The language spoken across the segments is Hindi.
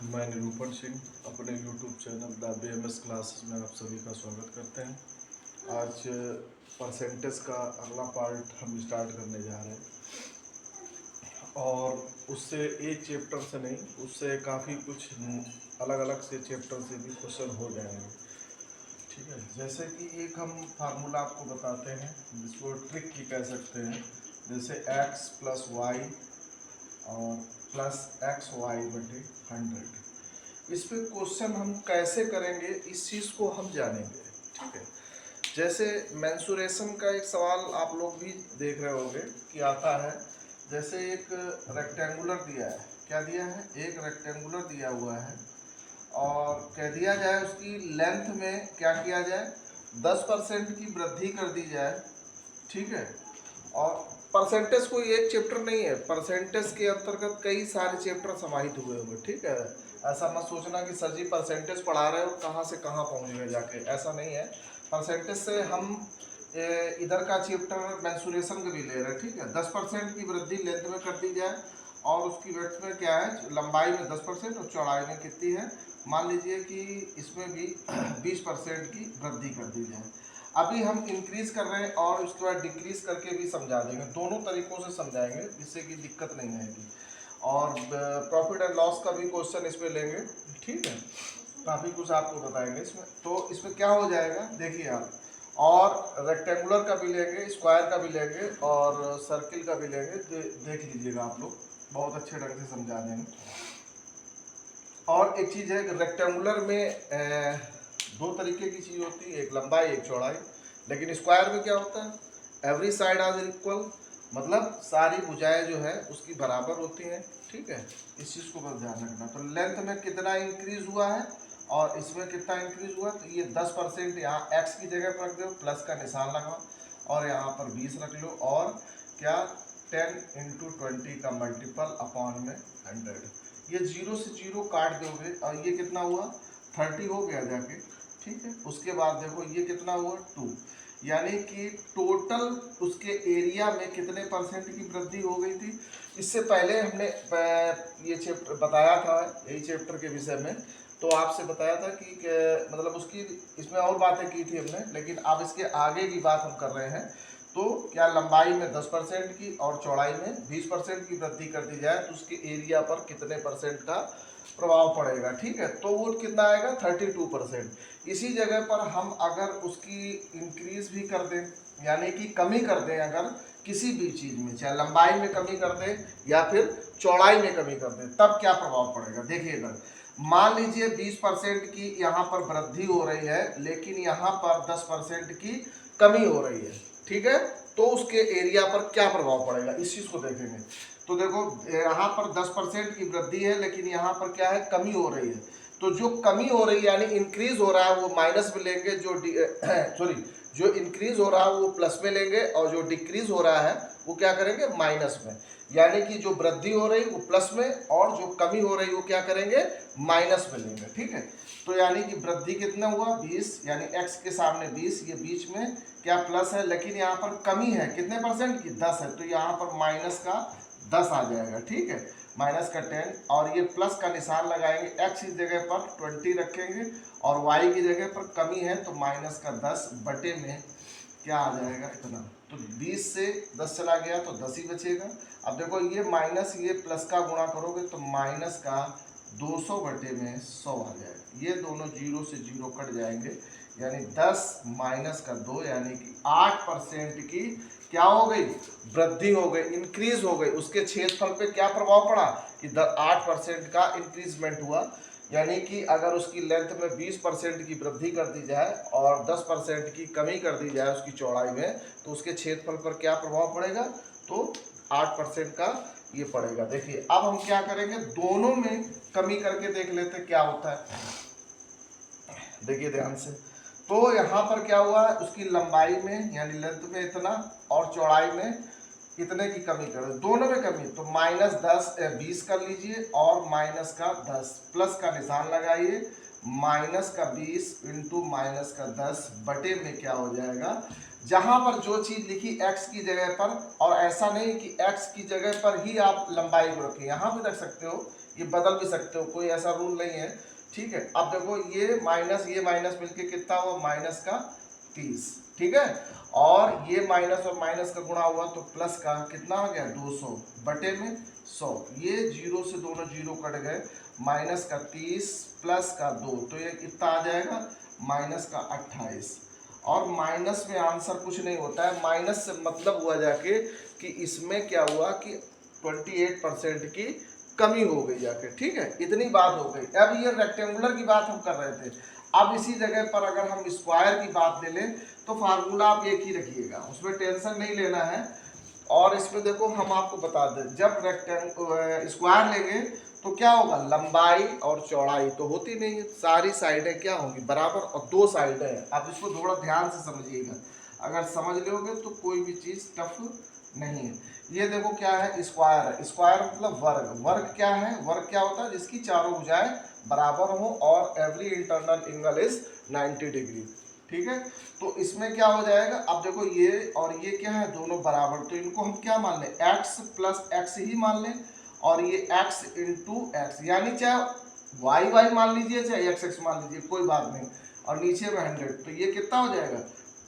मैं निरूपण सिंह अपने YouTube channel the BMS classes में आप सभी का स्वागत करते हैं। आज परसेंटेज का अगला पार्ट हम स्टार्ट करने जा रहे हैं और उससे एक चैप्टर से नहीं, उससे काफ़ी कुछ अलग अलग से चैप्टर से भी क्वेश्चन हो जाएंगे। ठीक है, जैसे कि एक हम फार्मूला आपको बताते हैं जिसको ट्रिक की कह सकते हैं, जैसे x प्लस वाई और प्लस एक्स वाई बटे 100। इस पे क्वेश्चन हम कैसे करेंगे इस चीज़ को हम जानेंगे। ठीक है, जैसे मेंसुरेशन का एक सवाल आप लोग भी देख रहे होंगे कि आता है। जैसे एक रेक्टेंगुलर दिया है, क्या दिया है, एक रेक्टेंगुलर दिया हुआ है और कह दिया जाए उसकी लेंथ में क्या किया जाए, 10% की वृद्धि कर दी जाए। ठीक है, और परसेंटेज कोई एक चैप्टर नहीं है, परसेंटेज के अंतर्गत कई सारे चैप्टर समाहित हुए हुए। ठीक है, ऐसा मत सोचना कि सर जी परसेंटेज पढ़ा रहे हो कहाँ से कहाँ पहुँच गए जाके, ऐसा नहीं है। परसेंटेज से हम इधर का चैप्टर मेंसुरेशन का भी ले रहे हैं। ठीक है, 10% की वृद्धि लेंथ में कर दी जाए और उसकी वेट में क्या है, लंबाई में 10% और चौड़ाई में कितनी है, मान लीजिए कि इसमें भी 20% की वृद्धि कर दी जाए। अभी हम इंक्रीज कर रहे हैं और उसके बाद डिक्रीज करके भी समझा देंगे, दोनों तरीकों से समझाएंगे जिससे कि दिक्कत नहीं आएगी। और प्रॉफिट एंड लॉस का भी क्वेश्चन इसमें लेंगे। ठीक है, काफ़ी कुछ आपको बताएंगे इसमें। तो इसमें क्या हो जाएगा देखिए आप, और रेक्टेंगुलर का भी लेंगे, स्क्वायर का भी लेंगे और सर्किल का भी लेंगे। देख लीजिएगा आप लोग, बहुत अच्छे ढंग से समझा देंगे। और एक चीज़ है कि रेक्टेंगुलर में दो तरीके की चीज़ होती है, एक लंबाई एक चौड़ाई। लेकिन स्क्वायर में क्या होता है, एवरी साइड आर इक्वल, मतलब सारी भुजाएं जो है उसकी बराबर होती हैं। ठीक है, इस चीज़ को बस ध्यान रखना। तो लेंथ में कितना इंक्रीज हुआ है और इसमें कितना इंक्रीज हुआ, तो ये 10% यहाँ एक्स की जगह पर रख दो, प्लस का निशान लगाओ और यहाँ पर 20 रख लो और क्या 10 × 20 का मल्टीपल अपॉन में 100। ये 0 से 0 काट दोगे और ये कितना हुआ, 30 हो गया जाके। ठीक है, उसके बाद देखो ये कितना हुआ 2, यानी कि टोटल उसके एरिया में कितने परसेंट की वृद्धि हो गई थी। इससे पहले हमने ये चैप्टर बताया था, यही चैप्टर के विषय में, तो आपसे बताया था कि मतलब उसकी इसमें और बातें की थी हमने, लेकिन अब इसके आगे की बात हम कर रहे हैं। तो क्या लंबाई में 10% की और चौड़ाई में 20% की वृद्धि कर दी जाए तो उसके एरिया पर कितने परसेंट का प्रभाव पड़ेगा। ठीक है, तो वो कितना आएगा 32%। इसी जगह पर हम अगर उसकी इंक्रीज भी कर दें, यानी कि कमी कर दें, अगर किसी भी चीज में चाहे लंबाई में कमी कर दें या फिर चौड़ाई में कमी कर दें, तब क्या प्रभाव पड़ेगा। देखिए इधर मान लीजिए 20% की यहाँ पर वृद्धि हो रही है लेकिन यहाँ पर 10% की कमी हो रही है। ठीक है, तो उसके एरिया पर क्या प्रभाव पड़ेगा इस चीज को देखेंगे। तो देखो यहाँ पर 10% की वृद्धि है लेकिन यहाँ पर क्या है, कमी हो रही है। तो जो कमी हो रही है यानी इंक्रीज हो रहा है वो माइनस में लेंगे, जो सॉरी जो इंक्रीज हो रहा है वो प्लस में लेंगे और जो डिक्रीज हो रहा है वो क्या करेंगे, माइनस में। यानी कि जो वृद्धि हो रही वो प्लस में और जो कमी हो रही वो क्या करेंगे, माइनस में लेंगे। ठीक है, तो यानी कि वृद्धि कितना हुआ 20, यानी x के सामने 20, ये बीच में क्या प्लस है, लेकिन यहाँ पर कमी है कितने परसेंट की, 10 है, तो यहाँ पर माइनस का 10 आ जाएगा। ठीक है, माइनस का 10 और ये प्लस का निशान लगाएंगे, x की जगह पर 20 रखेंगे और y की जगह पर कमी है तो माइनस का 10 बटे में क्या आ जाएगा इतना। तो 20 से 10 चला गया तो 10 ही बचेगा। अब देखो ये माइनस ये प्लस का गुणा करोगे तो माइनस का 200 बटे में 100 आ जाएगा। ये दोनों 0 से 0 कट जाएंगे, यानी 10 माइनस का 2 यानी कि 8% की क्या हो गई, वृद्धि हो गई, इंक्रीज हो गई। उसके क्षेत्रफल पे क्या प्रभाव पड़ा कि 8% का इंक्रीजमेंट हुआ। यानी कि अगर उसकी लेंथ में 20% की वृद्धि कर दी जाए और 10% की कमी कर दी जाए उसकी चौड़ाई में, तो उसके क्षेत्रफल पर क्या प्रभाव पड़ेगा, तो 8% का ये पड़ेगा। देखिए अब हम क्या करेंगे, दोनों में कमी करके देख लेते क्या होता है। देखिए ध्यान से, तो यहाँ पर क्या हुआ है, उसकी लंबाई में यानी लेंथ में इतना और चौड़ाई में इतने की कमी कर, दोनों में कमी, तो माइनस 20 कर लीजिए और माइनस का 10 प्लस का निशान लगाइए, माइनस का 20 इंटू माइनस का 10 बटे में क्या हो जाएगा, जहां पर जो चीज लिखी x की जगह पर, और ऐसा नहीं कि x की जगह पर ही आप लंबाई को रखें, यहां भी रख सकते हो ये बदल भी सकते हो, कोई ऐसा रूल नहीं है, ठीक है। अब देखो ये माइनस मिलके कितना हुआ, माइनस का 30, ठीक है। और ये माइनस और माइनस का गुणा हुआ तो प्लस का कितना हो गया 200 बटे में 100, ये जीरो से दोनों जीरो कट गए, माइनस का 30 प्लस का 2, तो ये कितना आ जाएगा माइनस का 28। और माइनस में आंसर कुछ नहीं होता है, माइनस से मतलब हुआ जाके कि इसमें क्या हुआ कि 28% की कमी हो गई जाके, ठीक है, इतनी बात हो गई। अब ये रेक्टेंगुलर की बात हम कर रहे थे, अब इसी जगह पर अगर हम स्क्वायर की बात ले लें तो फार्मूला आप एक ही रखिएगा, उसमें टेंशन नहीं लेना है। और इसमें देखो हम आपको बता दें, जब स्क्वायर लेंगे तो क्या होगा, लंबाई और चौड़ाई तो होती नहीं है, सारी साइडें क्या होंगी बराबर, और दो साइडें हैं। आप इसको थोड़ा ध्यान से समझिएगा, अगर समझ लोगे तो कोई भी चीज़ टफ नहीं है। ये देखो क्या है, स्क्वायर है, स्क्वायर मतलब वर्ग, वर्ग क्या है, वर्ग क्या होता है, जिसकी चारों भुजाएं बराबर हो और every internal angle is 90 degree, ठीक है। तो इसमें क्या हो जाएगा, अब देखो ये और ये क्या है, दोनों बराबर, तो इनको हम क्या मान लें, x प्लस एक्स ही मान लें, और ये x इंटू एक्स, यानी चाहे वाई वाई मान लीजिए चाहे एक्स एक्स मान लीजिए, कोई बात नहीं, और नीचे में 100, तो ये कितना हो जाएगा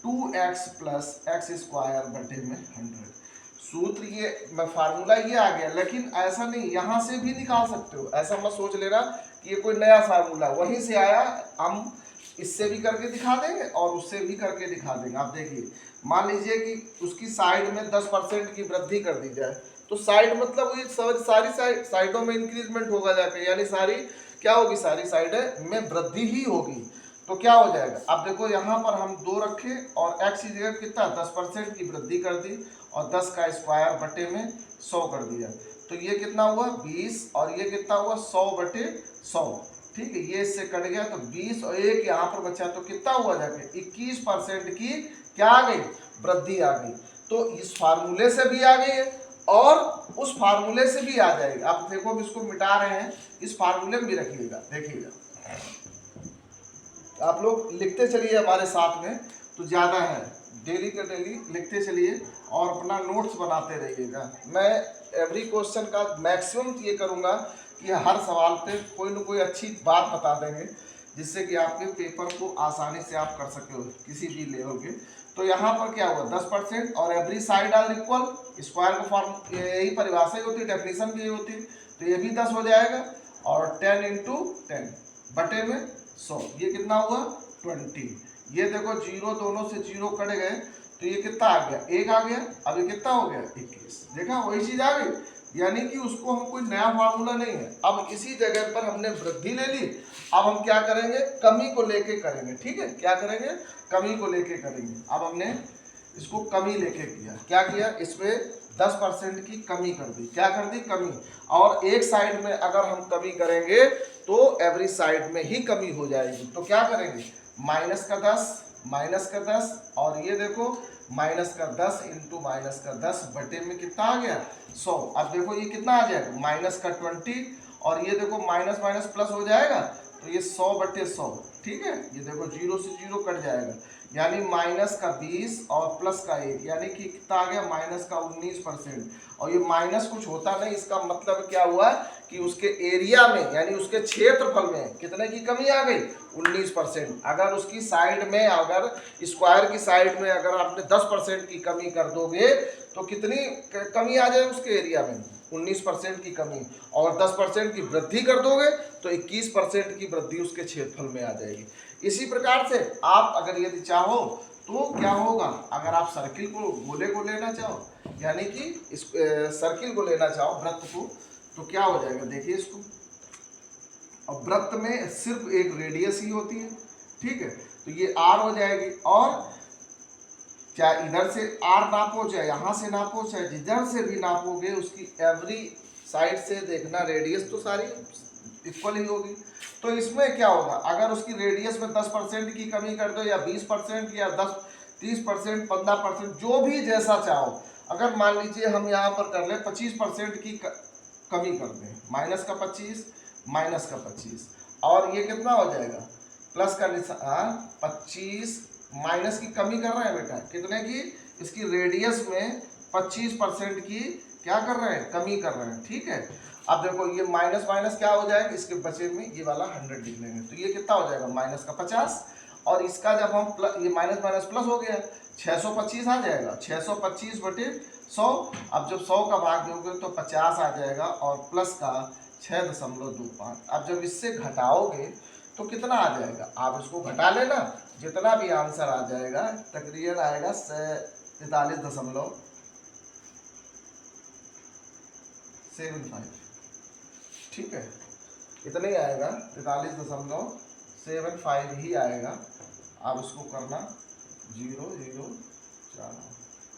2x प्लस एक्स स्क्वायर बटे में 100। सूत्र ये फार्मूला ये आ गया, लेकिन ऐसा नहीं, यहाँ से भी निकाल सकते हो, ऐसा मत सोच लेना कि ये कोई नया फार्मूला वहीं से आया, हम इससे भी करके दिखा देंगे और उससे भी करके दिखा देंगे। आप देखिए, मान लीजिए कि उसकी साइड में 10% की वृद्धि कर दी जाए, तो साइड मतलब ये सारी साइडों में इंक्रीजमेंट होगा जाके, यानी सारी क्या होगी, सारी साइडें में वृद्धि ही होगी, तो क्या हो जाएगा। अब देखो यहाँ पर हम 2 रखे और x की जगह कितना 10% की वृद्धि कर दी और 10 का स्क्वायर बटे में 100 कर दिया, तो ये कितना हुआ 20, और ये कितना हुआ 100 बटे 100, ठीक है। ये इससे कट गया तो 20 और 1 यहाँ पर बचा, तो कितना हुआ जाके 21% की क्या आ गई, वृद्धि आ गई। तो इस फार्मूले से भी आ गई है और उस फार्मूले से भी आ जाएगी। आप देखो अब इसको मिटा रहे हैं, इस फार्मूले में भी रखिएगा, देखिएगा आप लोग लिखते चलिए हमारे साथ में, तो ज़्यादा है, डेली का डेली लिखते चलिए और अपना नोट्स बनाते रहिएगा। मैं एवरी क्वेश्चन का मैक्सिमम ये करूँगा कि हर सवाल पे कोई ना कोई अच्छी बात बता देंगे, जिससे कि आपके पेपर को आसानी से आप कर सके किसी भी लेवल के। तो यहाँ पर क्या हुआ 10% और every side are equal, square का फॉर्म यही परिभाषा ही होती है, डेफिनेशन भी यही होती है, तो ये भी 10 हो जाएगा, और 10 इंटू 10 बटे में 100, ये कितना हुआ 20। ये देखो जीरो, दोनों से जीरो कट गए, तो ये कितना आ गया 1 आ गया, अब ये कितना हो गया 21, देखा वही चीज आ गई, यानी कि उसको हम कोई नया फार्मूला नहीं है। अब इसी जगह पर हमने वृद्धि ले ली, अब हम क्या करेंगे, कमी को लेके करेंगे, ठीक है, क्या करेंगे, कमी को लेके करेंगे। अब हमने इसको कमी लेके किया, क्या किया, इसमें 10% की कमी कर दी, क्या कर दी, कमी, और एक साइड में अगर हम कमी करेंगे तो एवरी साइड में ही कमी हो जाएगी, तो क्या करेंगे माइनस का 10 और ये देखो माइनस का 10 इंटू माइनस का 10 बटे में कितना आ गया 100। अब देखो ये कितना आ जाएगा माइनस का 20, और ये देखो माइनस माइनस प्लस हो जाएगा, तो ये 100 बटे 100, ठीक है, ये देखो जीरो से जीरो कट जाएगा, यानी माइनस का 20 और प्लस का 1, यानी कि कितना आ गया माइनस का 19%। और ये माइनस कुछ होता नहीं, इसका मतलब क्या हुआ कि उसके एरिया में यानी उसके क्षेत्रफल में कितने की कमी आ गई 19%। अगर उसकी साइड में, अगर स्क्वायर की साइड में अगर आपने 10% की कमी कर दोगे तो कितनी कमी आ जाए उसके एरिया में 19% की कमी, और 10% की वृद्धि कर दोगे तो 21% की वृद्धि उसके क्षेत्रफल में आ जाएगी। इसी प्रकार से आप अगर यदि चाहो तो क्या होगा, अगर आप सर्किल को गोले को लेना चाहो, यानी कि इस सर्किल को लेना चाहो वृत्त को, तो क्या हो जाएगा देखिए इसको, और वृत्त में सिर्फ एक रेडियस ही होती है, ठीक है, तो ये r हो जाएगी, और चाहे इधर से r नापो चाहे यहाँ से नापो चाहे जिधर से भी नापोगे, उसकी एवरी साइड से देखना रेडियस तो सारी इक्वल ही होगी। तो इसमें क्या होगा, अगर उसकी रेडियस में 10% की कमी कर दो या 20% या 30%, 15%, जो भी जैसा चाहो, अगर मान लीजिए हम यहाँ पर कर लें 25% की कमी कर दें, माइनस का 25 माइनस का 25, और ये कितना हो जाएगा प्लस का निशान 25, माइनस की कमी कर रहे हैं बेटा, कितने की, इसकी रेडियस में 25% की क्या कर रहे हैं, कमी कर रहे हैं, ठीक है। अब देखो ये माइनस माइनस क्या हो जाएगा, इसके बचे में ये वाला 100 लिख लेंगे, तो ये कितना हो जाएगा माइनस का 50, और इसका जब हम प्लस, ये माइनस माइनस प्लस हो गया 625 आ जाएगा, 625 बटे 100। अब जब 100 का भाग दोगे तो 50 आ जाएगा और प्लस का 6.25। अब जब इससे घटाओगे तो कितना आ जाएगा, आप इसको घटा लेना, जितना भी आंसर आ जाएगा तकरीबन आएगा 43.75, ठीक है, इतना ही आएगा, 43.75 ही आएगा। आप इसको करना 0 0 4,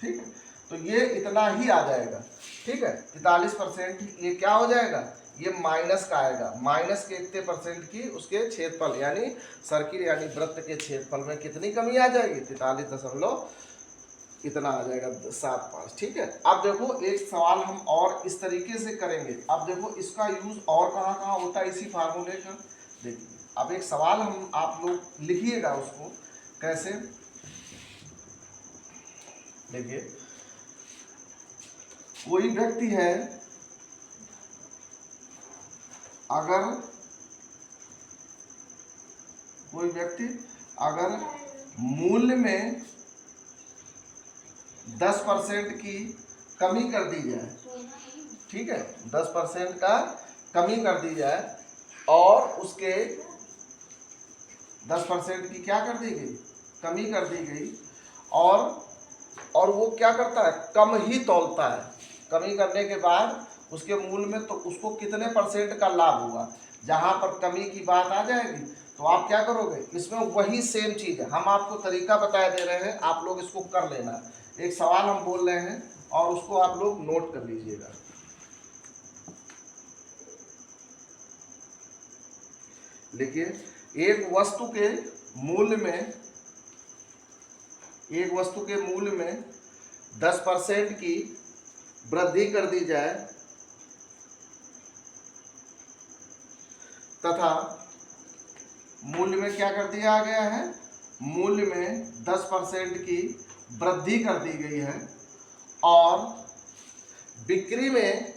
ठीक है, तो ये इतना ही आ जाएगा, ठीक है। 43% ये क्या हो जाएगा, ये माइनस का आएगा, माइनस के इतने परसेंट की उसके क्षेत्रफल यानी सर्किल यानी वृत्त के क्षेत्रफल में कितनी कमी आ जाएगी, 43 इतना आ जाएगा 75, ठीक है। अब देखो एक सवाल हम और इस तरीके से करेंगे। अब देखो इसका यूज और कहाँ कहाँ होता है इसी फार्मूले का, देखिए अब एक सवाल हम आप लोग लिखिएगा उसको कैसे, देखिए कोई व्यक्ति है अगर कोई व्यक्ति अगर मूल्य में 10% की कमी कर दी जाए, ठीक है, 10% का कमी कर दी जाए और उसके 10% की क्या कर दी गई, कमी कर दी गई, और वो क्या करता है, कम ही तौलता है, कमी करने के बाद उसके मूल्य में तो उसको कितने परसेंट का लाभ होगा, जहां पर कमी की बात आ जाएगी तो आप क्या करोगे, इसमें वही सेम चीज है, हम आपको तरीका बता दे रहे हैं, आप लोग इसको कर लेना। एक सवाल हम बोल रहे हैं और उसको आप लोग नोट कर लीजिएगा। देखिए एक वस्तु के मूल्य में 10% की वृद्धि कर दी जाए तथा मूल्य में क्या कर दिया गया है, मूल्य में 10% की वृद्धि कर दी गई है और बिक्री में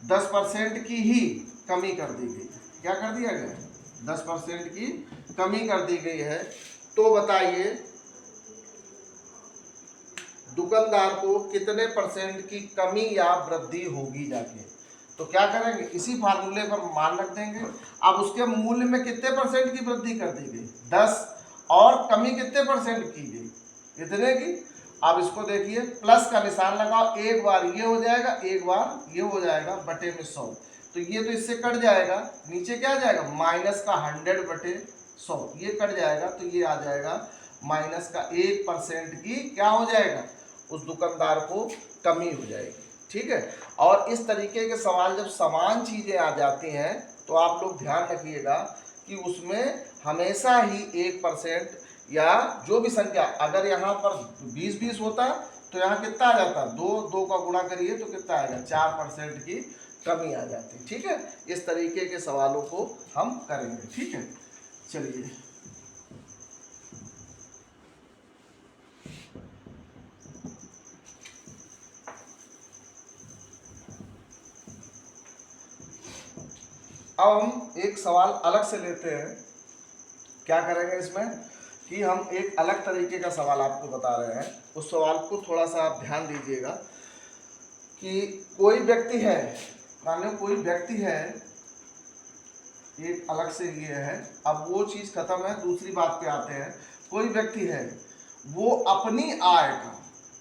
10% की ही कमी कर दी गई, क्या कर दिया गया, 10% की कमी कर दी गई है, तो बताइए दुकानदार को कितने परसेंट की कमी या वृद्धि होगी जाके, तो क्या करेंगे, इसी फार्मूले पर मान रख देंगे। अब उसके मूल्य में कितने परसेंट की वृद्धि कर दी गई, 10, और कमी कितने परसेंट की गई, इतने की। अब इसको देखिए प्लस का निशान लगाओ, एक बार ये हो जाएगा, एक बार ये हो जाएगा, बटे में 100, तो ये तो इससे कट जाएगा, नीचे क्या आ जाएगा माइनस का 100 बटे 100, ये कट जाएगा, तो ये आ जाएगा माइनस का 1% की क्या हो जाएगा, उस दुकानदार को कमी हो जाएगी, ठीक है। और इस तरीके के सवाल जब समान चीजें आ जाती हैं तो आप लोग ध्यान रखिएगा कि उसमें हमेशा ही 1% या जो भी संख्या, अगर यहाँ पर 20-20 होता तो यहाँ कितना आ जाता, 2 का गुणा करिए तो कितना आएगा, 4% की कमी आ जाती, ठीक है। इस तरीके के सवालों को हम करेंगे, ठीक है। चलिए अब हम एक सवाल अलग से लेते हैं, क्या करेंगे इसमें कि हम एक अलग तरीके का सवाल आपको बता रहे हैं, उस सवाल को थोड़ा सा आप ध्यान दीजिएगा कि कोई व्यक्ति है, मान लो कोई व्यक्ति है, एक अलग से ये है, अब वो चीज खत्म है, दूसरी बात पे आते हैं। कोई व्यक्ति है वो अपनी आय का,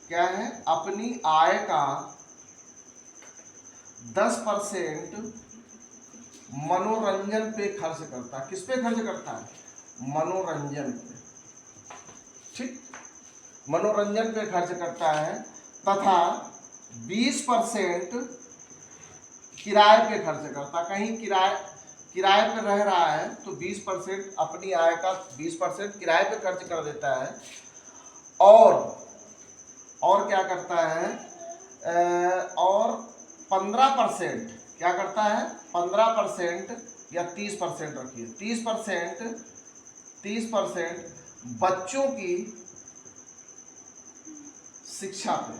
क्या है, अपनी आय का 10% मनोरंजन पे खर्च करता है, किस पे खर्च करता है, मनोरंजन पे, ठीक, मनोरंजन पे खर्च करता है, तथा 20% किराए पे खर्च करता, कहीं किराए पे रह रहा है तो 20% अपनी आय का 20% किराए पे खर्च कर देता है, और क्या करता है, और 15% क्या करता है, 15% या 30% रखिए, 30% बच्चों की शिक्षा पे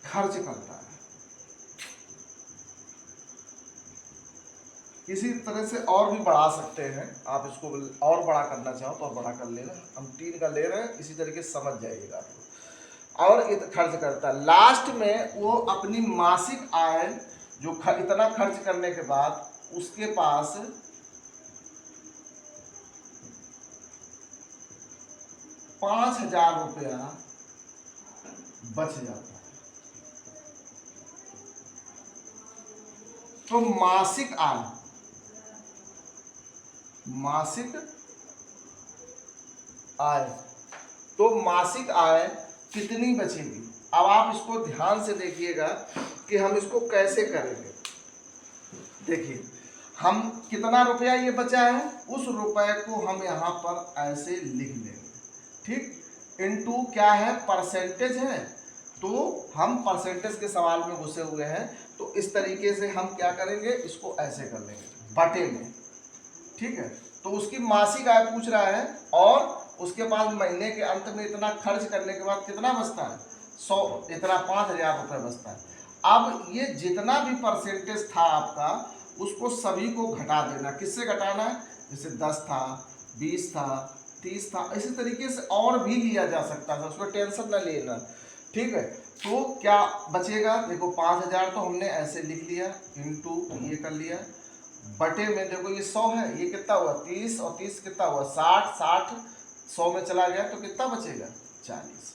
खर्च करता है। इसी तरह से और भी बढ़ा सकते हैं, आप इसको और बड़ा करना चाहो तो और बड़ा कर लेना, हम 3 का ले रहे हैं, इसी तरीके से समझ जाइएगा। और खर्च करता है, लास्ट में वो अपनी मासिक आय जो इतना खर्च करने के बाद उसके पास 5,000 रुपया बच जाता है। तो मासिक आय तो मासिक आय कितनी बचेगी। अब आप इसको ध्यान से देखिएगा कि हम इसको कैसे करेंगे। देखिए, हम कितना रुपया ये बचा है, उस रुपए को हम यहाँ पर ऐसे लिख लेंगे, ठीक। इनटू क्या है, परसेंटेज है, तो हम परसेंटेज के सवाल में घुसे हुए हैं, तो इस तरीके से हम क्या करेंगे, इसको ऐसे कर लेंगे बटे में, ठीक है। तो उसकी मासिक आय पूछ रहा है और उसके पास महीने के अंत में इतना खर्च करने के बाद कितना बचता है, 100, इतना 5,000 रुपये बचता है। अब ये जितना भी परसेंटेज था आपका, उसको सभी को घटा देना। किससे घटाना है, जैसे 10 था, 20 था, 30 था, इसी तरीके से और भी लिया जा सकता था, उसमें टेंशन ना लेना, ठीक है। तो क्या बचेगा, देखो 5,000 तो हमने ऐसे लिख लिया, इनटू ये कर लिया, बटे में देखो ये 100 है, ये कितना हुआ 30, और 30 कितना हुआ 60, 60 100 में चला गया तो कितना बचेगा 40।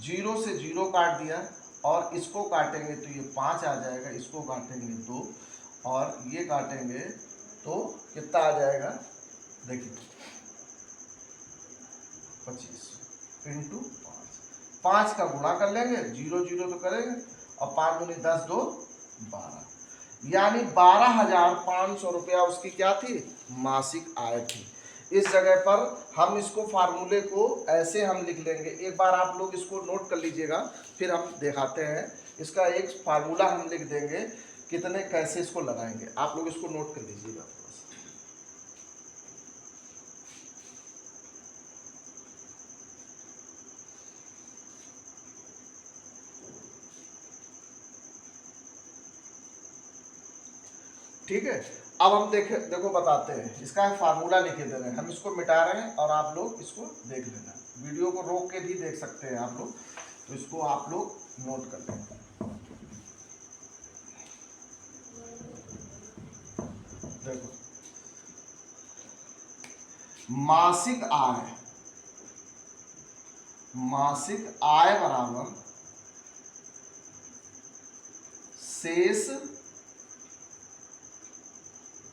0 से 0 काट दिया, और इसको काटेंगे तो ये 5 आ जाएगा, इसको काटेंगे 2, और ये काटेंगे तो कितना आ जाएगा, देखिए 25 इंटू 5 का गुणा कर लेंगे, 0 0 तो करेंगे, और 5 दूनी 10, 2 12, यानी 12,500 रुपया उसकी क्या थी, मासिक आय थी। इस जगह पर हम इसको फार्मूले को ऐसे हम लिख लेंगे, एक बार आप लोग इसको नोट कर लीजिएगा, फिर हम दिखाते हैं। इसका एक फार्मूला हम लिख देंगे, कितने कैसे इसको लगाएंगे, आप लोग इसको नोट कर लीजिएगा। ठीक है, अब हम देखो बताते हैं, इसका फार्मूला लिखे दे रहे हैं, हम इसको मिटा रहे हैं और आप लोग इसको देख लेना, वीडियो को रोक के भी देख सकते हैं आप लोग, तो इसको आप लोग नोट कर लें। देखो, मासिक आय बराबर शेष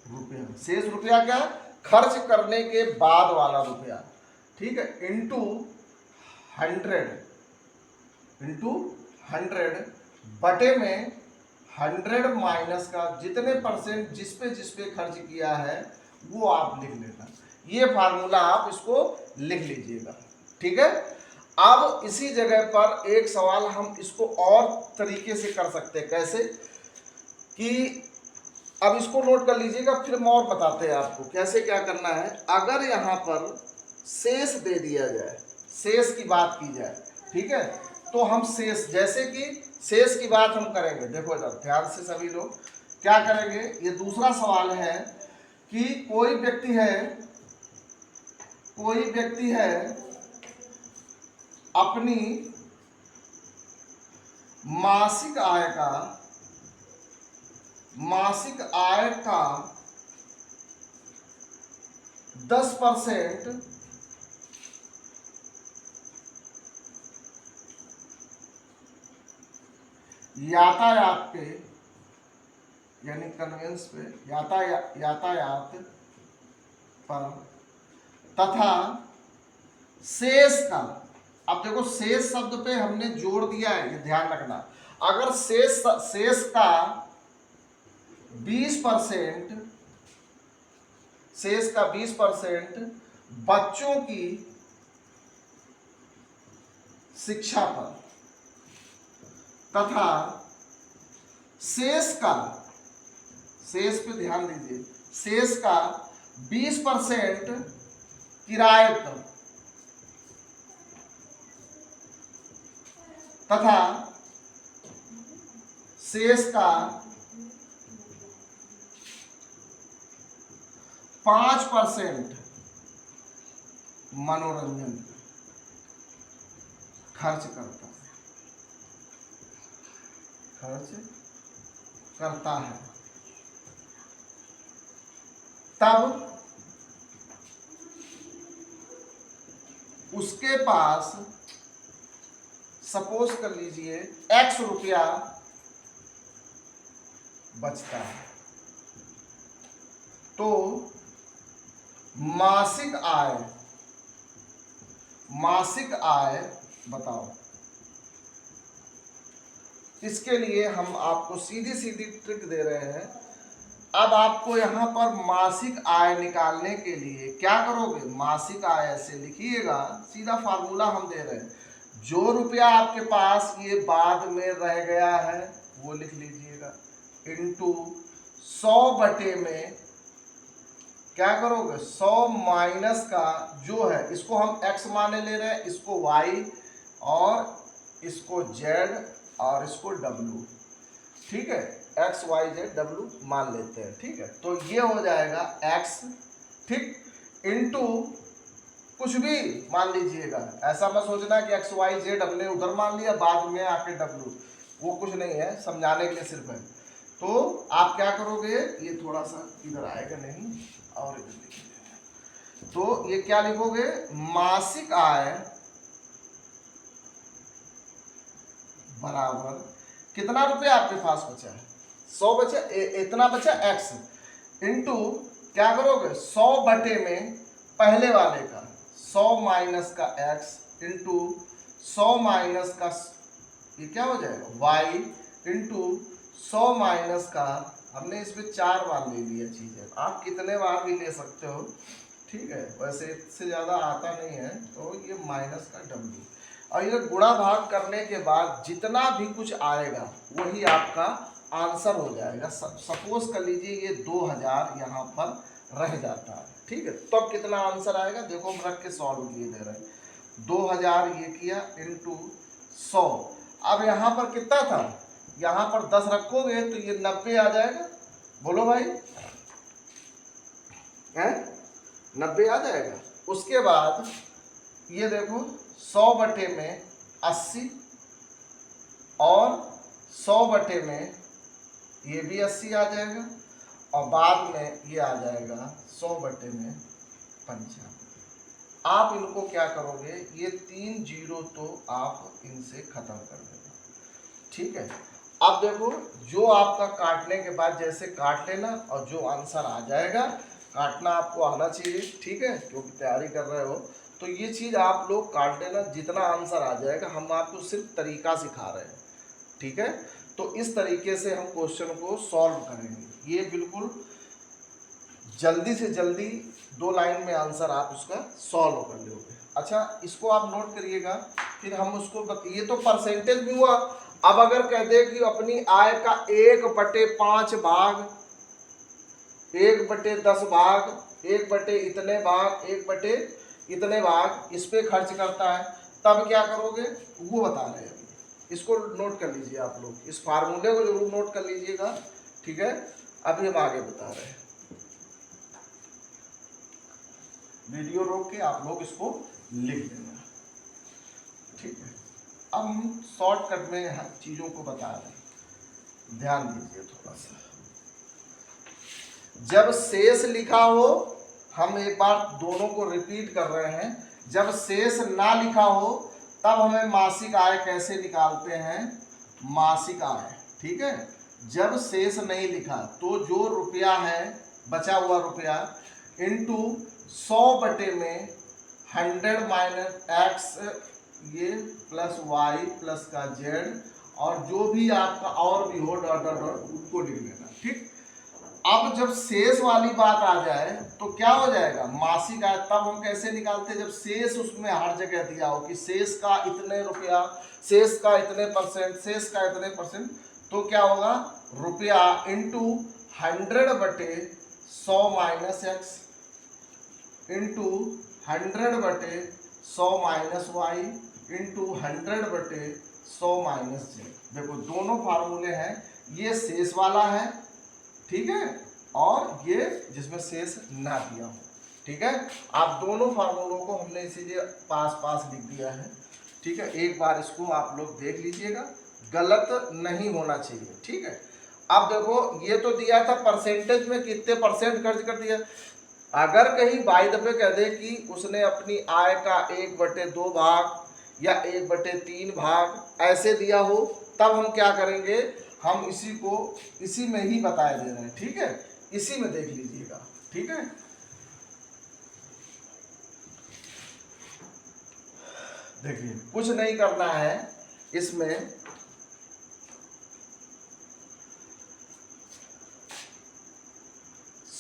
रुपया, शेष रुपया क्या, खर्च करने के बाद वाला रुपया, ठीक है, इंटू 100 बटे में 100 माइनस का जितने परसेंट जिस पे खर्च किया है वो आप लिख लेना। ये फार्मूला आप इसको लिख लीजिएगा, ठीक है। अब इसी जगह पर एक सवाल हम इसको और तरीके से कर सकते हैं, कैसे कि अब इसको नोट कर लीजिएगा, फिर हम और बताते हैं आपको कैसे क्या करना है। अगर यहाँ पर शेष दे दिया जाए, शेष की बात की जाए, ठीक है, तो हम शेष, जैसे कि शेष की बात हम करेंगे, देखो इधर ध्यान से सभी लोग क्या करेंगे। ये दूसरा सवाल है कि कोई व्यक्ति है अपनी मासिक आय का 10% यातायात पे, यानी कन्वेंस पे, यातायात पर, तथा शेष का, अब देखो शेष शब्द पे हमने जोड़ दिया है, ये ध्यान रखना। अगर शेष का 20%, शेष का 20% बच्चों की शिक्षा पर, तथा शेष पे ध्यान दीजिए, शेष का 20% किरायत तथा शेष का 5% मनोरंजन खर्च करता है। तब उसके पास सपोज कर लीजिए x रुपया बचता है, तो मासिक आय बताओ। इसके लिए हम आपको सीधी सीधी ट्रिक दे रहे हैं। अब आपको यहां पर मासिक आय निकालने के लिए क्या करोगे, मासिक आय ऐसे लिखिएगा, सीधा फार्मूला हम दे रहे हैं। जो रुपया आपके पास ये बाद में रह गया है वो लिख लीजिएगा, इंटू 100 बटे में क्या करोगे, 100 माइनस का जो है, इसको हम x माने ले रहे हैं, इसको y और इसको z और इसको w, ठीक है, x y z w मान लेते हैं, ठीक है। तो ये हो जाएगा x, ठीक, इंटू कुछ भी मान लीजिएगा, ऐसा मत सोचना कि x y z हमने उधर मान लिया बाद में आके w, वो कुछ नहीं है, समझाने के लिए सिर्फ है। तो आप क्या करोगे, ये थोड़ा सा इधर आएगा नहीं और इधर लिखिए, तो ये क्या लिखोगे, मासिक आय बराबर कितना रुपया आपके पास बचा है, 100 बचा, इतना बचा x, इंटू क्या करोगे 100 बटे में पहले वाले का 100 माइनस का x, इंटू 100 माइनस का ये क्या हो जाएगा y, इंटू 100 माइनस का, हमने इसमें 4 बार ले लिया चीजें, आप कितने बार भी ले सकते हो, ठीक है, वैसे इससे ज्यादा आता नहीं है। तो ये माइनस का w, और ये गुणा भाग करने के बाद जितना भी कुछ आएगा वही आपका आंसर हो जाएगा। सपोज कर लीजिए ये 2000 यहाँ पर रह जाता है, ठीक है, तो अब कितना आंसर आएगा, देखो हम रख के सॉल्व किए दे रहे हैं, 2000 ये किया इंटू 100, अब यहाँ पर कितना था, यहाँ पर 10 रखोगे तो ये 90 आ जाएगा, बोलो भाई, है 90 आ जाएगा। उसके बाद ये देखो 100 बटे में 80 और 100 बटे में ये भी 80 आ जाएगा, और बाद में ये आ जाएगा 100 बटे में 95। आप इनको क्या करोगे, ये 3 जीरो तो आप इनसे खत्म कर देना, ठीक है। अब देखो जो आपका काटने के बाद जैसे काट लेना, और जो आंसर आ जाएगा, काटना आपको आना चाहिए, ठीक है, क्योंकि तैयारी कर रहे हो, तो ये चीज़ आप लोग काट लेना, जितना आंसर आ जाएगा, हम आपको सिर्फ तरीका सिखा रहे हैं, ठीक है। तो इस तरीके से हम क्वेश्चन को सॉल्व करेंगे, ये बिल्कुल जल्दी से जल्दी 2 लाइन में आंसर आप उसका सॉल्व कर लोगे। अच्छा, इसको आप नोट करिएगा, फिर हम उसको, ये तो परसेंटेज भी हुआ। अब अगर कह दे कि अपनी आय का 1/5 भाग, 1/10 भाग, 1/, इतने भाग, 1/, इतने भाग इस पे खर्च करता है, तब क्या करोगे वो बता रहे हैं। इसको नोट कर लीजिए आप लोग, इस फार्मूले को जरूर नोट कर लीजिएगा, ठीक है। अभी हम आगे बता रहे हैं, वीडियो रोक के आप लोग इसको लिख लेना, ठीक है। अब हम शॉर्टकट में हर चीजों को बता रहे हैं, ध्यान दीजिए थोड़ा सा। जब शेष लिखा हो, हम एक बार दोनों को रिपीट कर रहे हैं, जब शेष ना लिखा हो तब हमें मासिक आय कैसे निकालते हैं, मासिक आय, ठीक है। जब शेष नहीं लिखा तो जो रुपया है, बचा हुआ रुपया, इंटू 100 बटे में 100 माइनस x, ये प्लस y प्लस का z, और जो भी आपका और भी हो डॉट डॉट डॉट उसको लिख लेना, ठीक। अब जब शेष वाली बात आ जाए तो क्या हो जाएगा, मासिक आय। तब हम कैसे निकालते हैं, जब शेष उसमें हर जगह दिया हो कि शेष का इतने रुपया, शेष का इतने परसेंट, शेष का इतने परसेंट, तो क्या होगा, रुपया इंटू 100 बटे 100 minus x, into 100/100 minus y into 100/100 minus z. देखो दोनों फार्मूले हैं, ये शेष वाला है, ठीक है, और ये जिसमें शेष ना दिया हो, ठीक है। आप दोनों फार्मूलों को हमने इसीलिए पास पास लिख दिया है, ठीक है। एक बार इसको आप लोग देख लीजिएगा, गलत नहीं होना चाहिए, ठीक है। अब देखो ये तो दिया था परसेंटेज में कितने परसेंट खर्च कर दिया। अगर कहीं बाई दफे कह दे कि उसने अपनी आय का 1/2 भाग या 1/3 भाग ऐसे दिया हो, तब हम क्या करेंगे, हम इसी को इसी में ही बताए दे रहे हैं, ठीक है। इसी में देख लीजिएगा, ठीक है। देखिए कुछ नहीं करना है इसमें,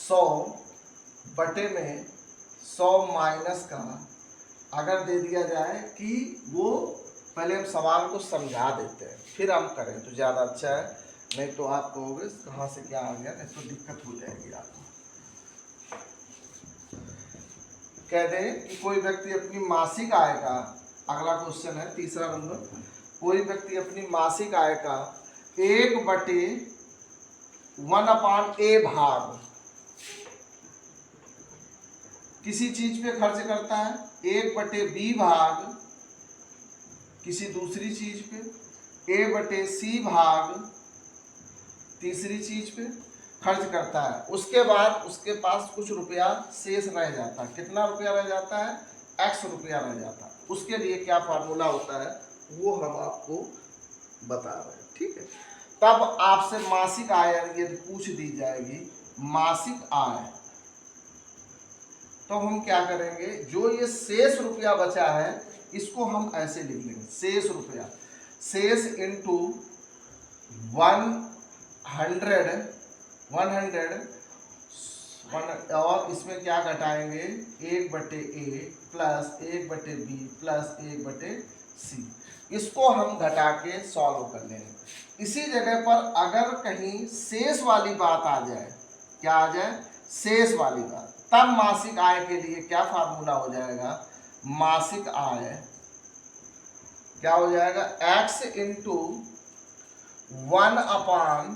100/100 माइनस का अगर दे दिया जाए कि वो, पहले हम सवाल को समझा देते हैं फिर हम करें तो ज़्यादा अच्छा है, नहीं तो आप कहोगे कहाँ से क्या आ गया, नहीं तो दिक्कत हो जाएगी आपको। कह दें कि कोई व्यक्ति अपनी मासिक आय का, अगला क्वेश्चन है तीसरा नंबर, कोई व्यक्ति अपनी मासिक आय का 1/1/a भाग किसी चीज पे खर्च करता है, 1/b भाग किसी दूसरी चीज पे, a/c भाग तीसरी चीज पे खर्च करता है। उसके बाद उसके पास कुछ रुपया शेष रह जाता है। कितना रुपया रह जाता है, x रुपया रह जाता है। उसके लिए क्या फार्मूला होता है वो हम आपको बता रहे हैं, ठीक है। तब आपसे मासिक आय यदि पूछ दी जाएगी, मासिक आय, तो हम क्या करेंगे, जो ये शेष रुपया बचा है इसको हम ऐसे लिख लेंगे, शेष रुपया, शेष इंटू 100 और इसमें क्या घटाएंगे, 1/a plus 1/b plus 1/c, इसको हम घटा के सॉल्व कर लेंगे। इसी जगह पर अगर कहीं शेष वाली बात आ जाए, क्या आ जाए, शेष वाली बात, तब मासिक आय के लिए क्या फार्मूला हो जाएगा, मासिक आय क्या हो जाएगा, x into 1/1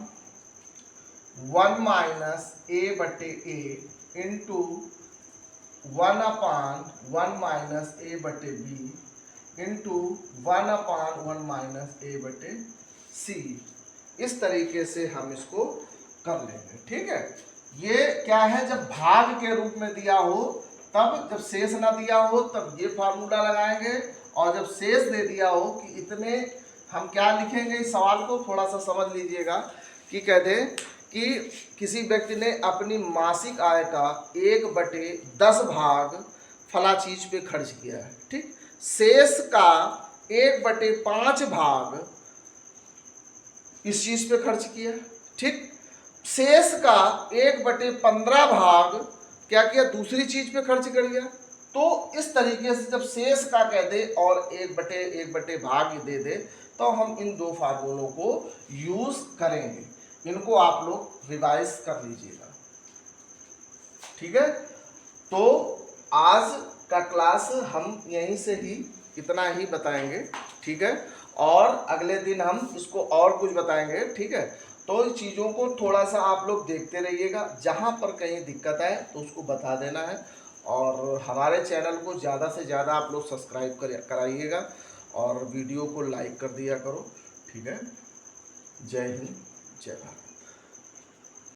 minus a/a into 1/1 minus a/b into 1/1 minus a/c। इस तरीके से हम इसको कर लेंगे, ठीक है। ये क्या है, जब भाग के रूप में दिया हो तब, जब शेष ना दिया हो तब ये फार्मूला लगाएंगे, और जब शेष दे दिया हो कि इतने, हम क्या लिखेंगे, इस सवाल को थोड़ा सा समझ लीजिएगा कि कहते हैं कि किसी व्यक्ति ने अपनी मासिक आय का 1/10 भाग फला चीज पे खर्च किया है, ठीक। शेष का 1/5 भाग इस चीज पे खर्च किया, ठीक। शेष का 1/15 भाग क्या किया, दूसरी चीज पे खर्च कर दिया। तो इस तरीके से जब शेष का कह दे और 1/1 भाग दे दे, तो हम इन दो फार्मूलों को यूज करेंगे। इनको आप लोग रिवाइज कर लीजिएगा, ठीक है। तो आज का क्लास हम यहीं से ही इतना ही बताएंगे, ठीक है, और अगले दिन हम इसको और कुछ बताएंगे, ठीक है। तो इन चीज़ों को थोड़ा सा आप लोग देखते रहिएगा, जहाँ पर कहीं दिक्कत आए तो उसको बता देना है, और हमारे चैनल को ज़्यादा से ज़्यादा आप लोग सब्सक्राइब कराइएगा और वीडियो को लाइक कर दिया करो, ठीक है। जय हिंद, जय भारत।